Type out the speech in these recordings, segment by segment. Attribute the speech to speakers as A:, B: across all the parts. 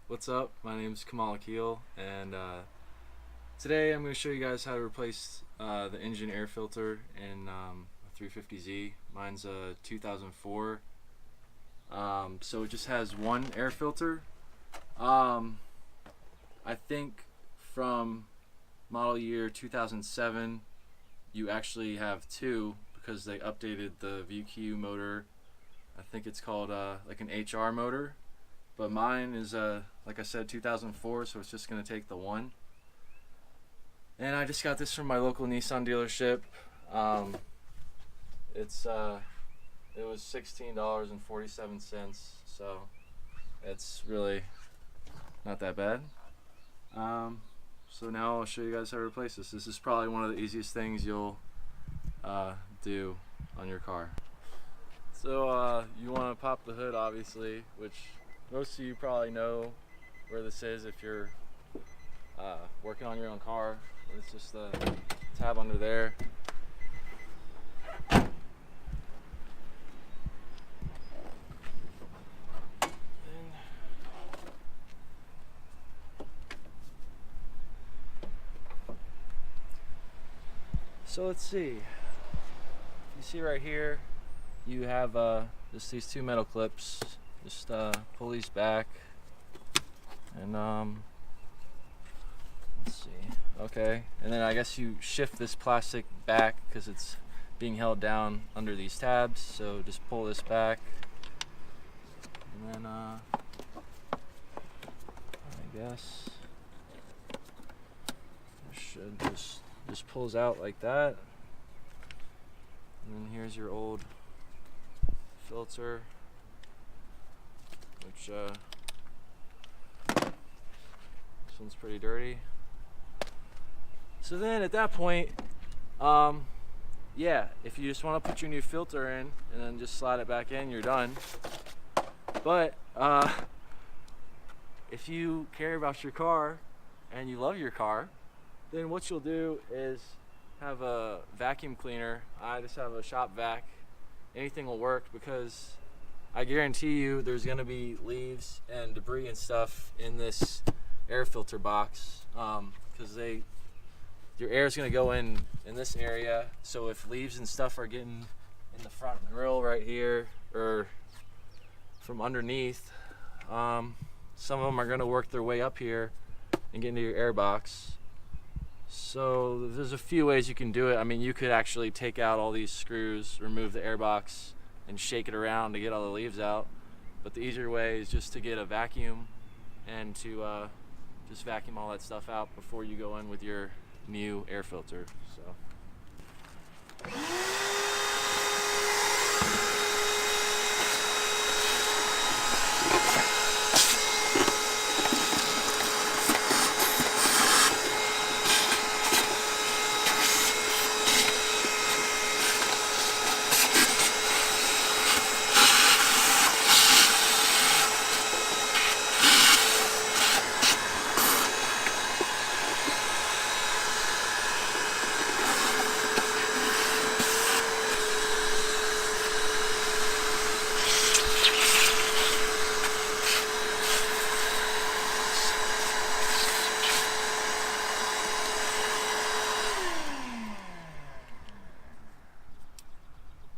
A: What's up? My name is Kamal Akeel, and today I'm going to show you guys how to replace the engine air filter in a 350Z. Mine's a 2004, so it just has one air filter. I think from model year 2007 you actually have two because they updated the VQ motor. I think it's called like an HR motor. But mine is, like I said, 2004, so it's just going to take the one. And I just got this from my local Nissan dealership. It was $16.47, so it's really not that bad. So now I'll show you guys how to replace this. This is probably one of the easiest things you'll do on your car. So you want to pop the hood, obviously, which most of you probably know where this is if you're working on your own car. It's just the tab under there. So let's see. You see right here, you have just these two metal clips. Just pull these back, and let's see. Okay, and then I guess you shift this plastic back because it's being held down under these tabs. So just pull this back, and then I guess it should just pulls out like that. And then here's your old filter. Which this one's pretty dirty. So then at that point, yeah, if you just want to put your new filter in and then just slide it back in, you're done. But if you care about your car and you love your car, then what you'll do is have a vacuum cleaner. I just have a shop vac. Anything will work because I guarantee you there's going to be leaves and debris and stuff in this air filter box because your air is going to go in this area. So if leaves and stuff are getting in the front grill right here or from underneath, some of them are going to work their way up here and get into your air box. So there's a few ways you can do it. I mean, you could actually take out all these screws, remove the air box, and shake it around to get all the leaves out. But the easier way is just to get a vacuum and to just vacuum all that stuff out before you go in with your new air filter. So.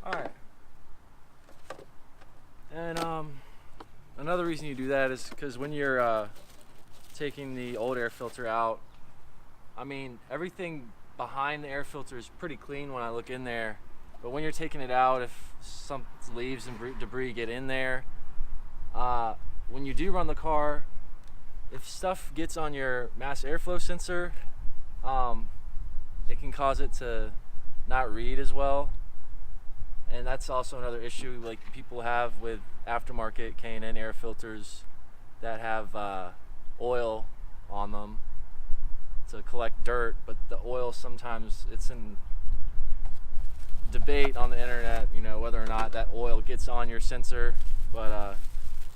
A: Alright. And another reason you do that is because when you're taking the old air filter out, I mean, everything behind the air filter is pretty clean when I look in there. But when you're taking it out, if some leaves and debris get in there, when you do run the car, if stuff gets on your mass airflow sensor, it can cause it to not read as well. And that's also another issue like people have with aftermarket K&N air filters that have oil on them to collect dirt, but the oil sometimes it's in debate on the internet, you know, whether or not that oil gets on your sensor. But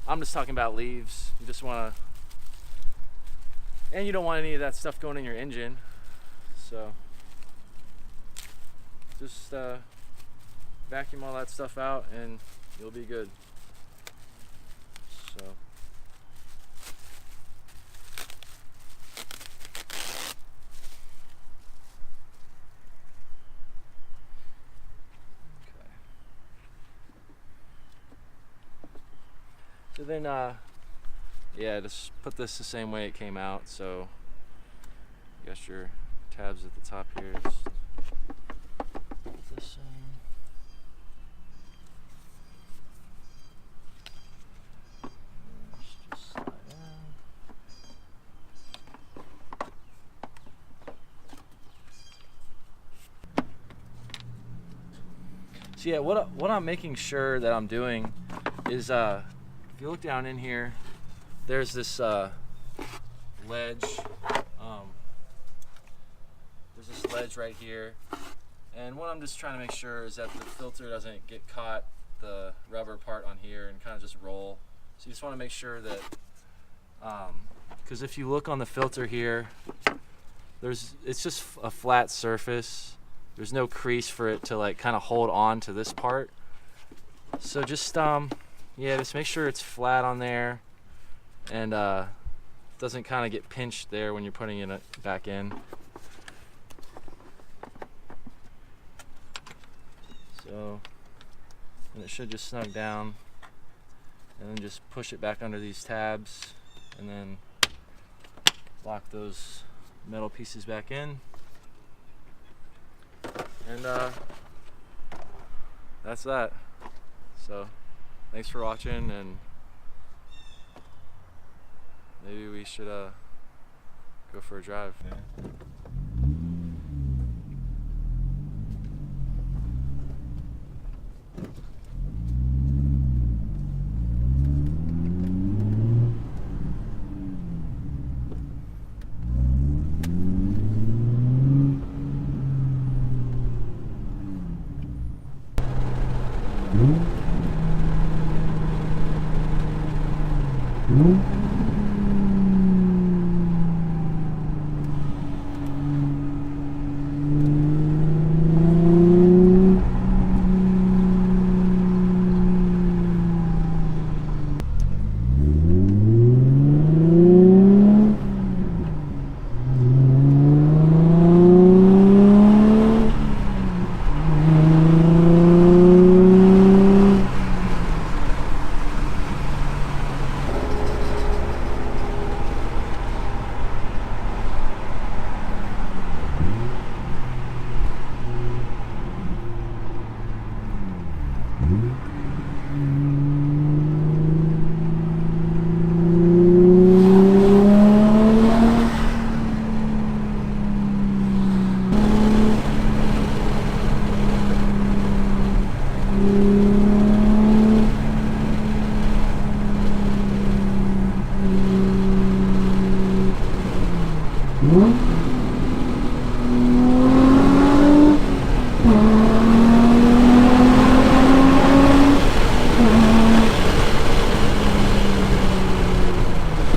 A: I'm just talking about leaves. You just want to, and you don't want any of that stuff going in your engine. So just vacuum all that stuff out and you'll be good. So then yeah, just put this the same way it came out. So you got your tabs at the top here. Just put this in. Just slide in. So yeah, what I'm making sure that I'm doing is, if you look down in here, there's this ledge. There's this ledge right here, and what I'm just trying to make sure is that the filter doesn't get caught, the rubber part on here, and kind of just roll. So you just want to make sure that, because if you look on the filter here, it's just a flat surface. There's no crease for it to like kind of hold on to this part. So just yeah, just make sure it's flat on there, and doesn't kind of get pinched there when you're putting it back in. So, and it should just snug down, and then just push it back under these tabs, and then lock those metal pieces back in. And that's that. So thanks for watching, and maybe we should go for a drive. Yeah.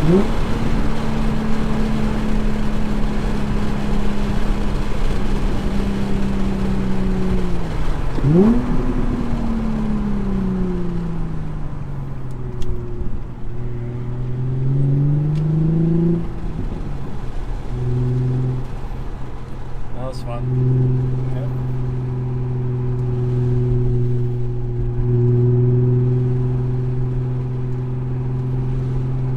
B: Mm-hmm.